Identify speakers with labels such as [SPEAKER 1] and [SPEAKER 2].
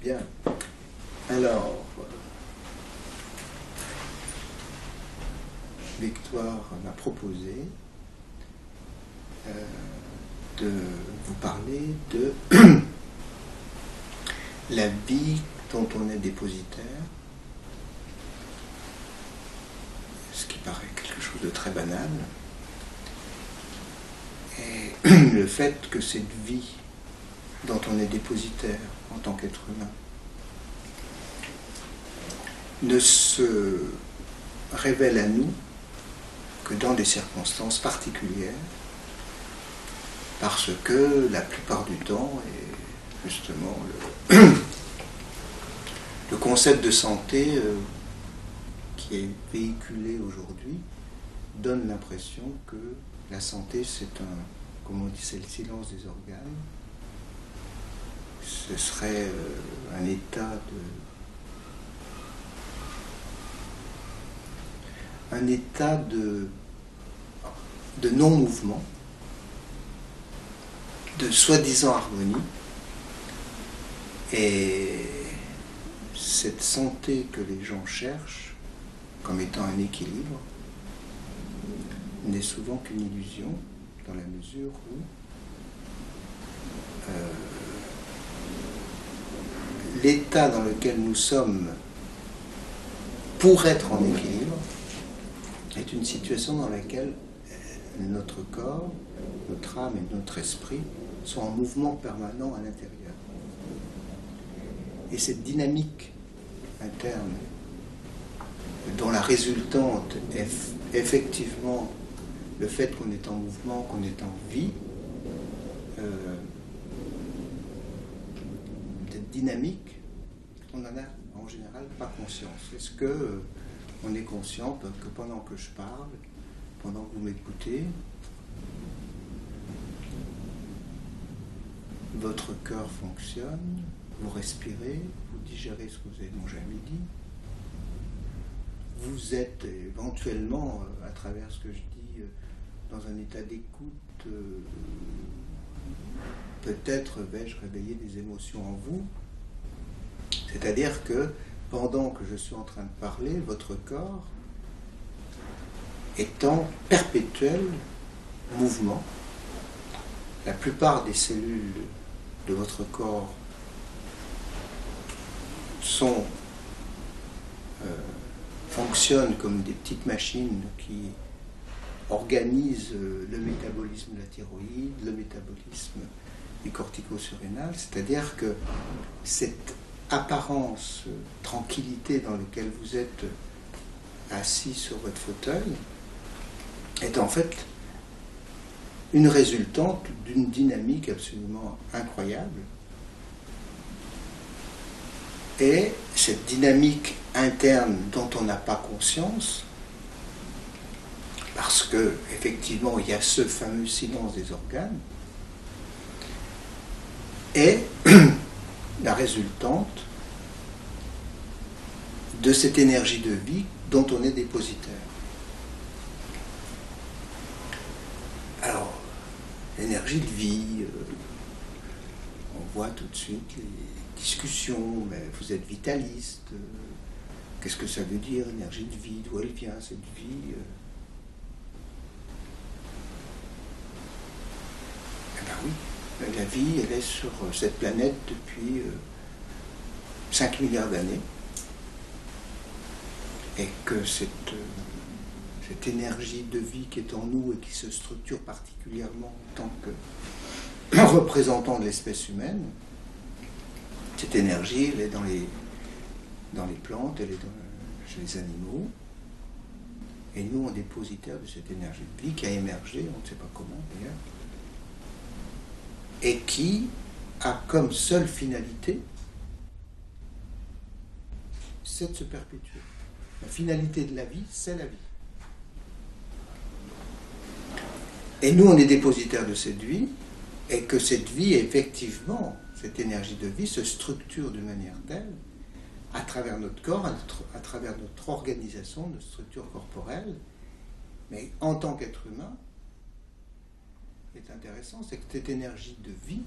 [SPEAKER 1] Bien. Alors, Victoire m'a proposé de vous parler de la vie dont on est dépositaire, ce qui paraît quelque chose de très banal, et le fait que cette vie dont on est dépositaire en tant qu'être humain ne se révèle à nous que dans des circonstances particulières, parce que la plupart du temps, et justement le concept de santé qui est véhiculé aujourd'hui donne l'impression que la santé c'est comme on dit, c'est le silence des organes, ce serait un état de non-mouvement, de soi-disant harmonie, et cette santé que les gens cherchent comme étant un équilibre n'est souvent qu'une illusion, dans la mesure où l'état dans lequel nous sommes pour être en équilibre est une situation dans laquelle notre corps, notre âme et notre esprit sont en mouvement permanent à l'intérieur. Et cette dynamique interne, dont la résultante est effectivement le fait qu'on est en mouvement, qu'on est en vie, cette dynamique, on n'en a en général pas conscience. Est-ce que on est conscient que pendant que je parle, pendant que vous m'écoutez, votre cœur fonctionne, vous respirez, vous digérez ce que vous avez mangé à midi, vous êtes éventuellement, à travers ce que je dis, dans un état d'écoute, peut-être vais-je réveiller des émotions en vous. C'est-à-dire que pendant que je suis en train de parler, votre corps est en perpétuel mouvement. La plupart des cellules de votre corps fonctionnent comme des petites machines qui organisent le métabolisme de la thyroïde, le métabolisme du cortico-surrénal, c'est-à-dire que cette apparence tranquillité dans laquelle vous êtes assis sur votre fauteuil est en fait une résultante d'une dynamique absolument incroyable. Et cette dynamique interne dont on n'a pas conscience, parce que effectivement il y a ce fameux silence des organes, est la résultante de cette énergie de vie dont on est dépositaire. Alors, l'énergie de vie, on voit tout de suite les discussions, mais vous êtes vitaliste, qu'est-ce que ça veut dire, énergie de vie, d'où elle vient cette vie Eh bien oui, la vie, elle est sur cette planète depuis 5 milliards d'années, et que cette énergie de vie qui est en nous et qui se structure particulièrement en tant que représentant de l'espèce humaine, cette énergie, elle est dans les plantes, elle est chez les animaux, et nous, on est dépositaire de cette énergie de vie qui a émergé, on ne sait pas comment d'ailleurs, et qui a comme seule finalité, c'est de se perpétuer. La finalité de la vie, c'est la vie. Et nous, on est dépositaire de cette vie, et que cette vie, effectivement, cette énergie de vie se structure de manière telle, à travers notre corps, à travers notre organisation, notre structure corporelle, mais en tant qu'être humain, ce qui est intéressant, c'est que cette énergie de vie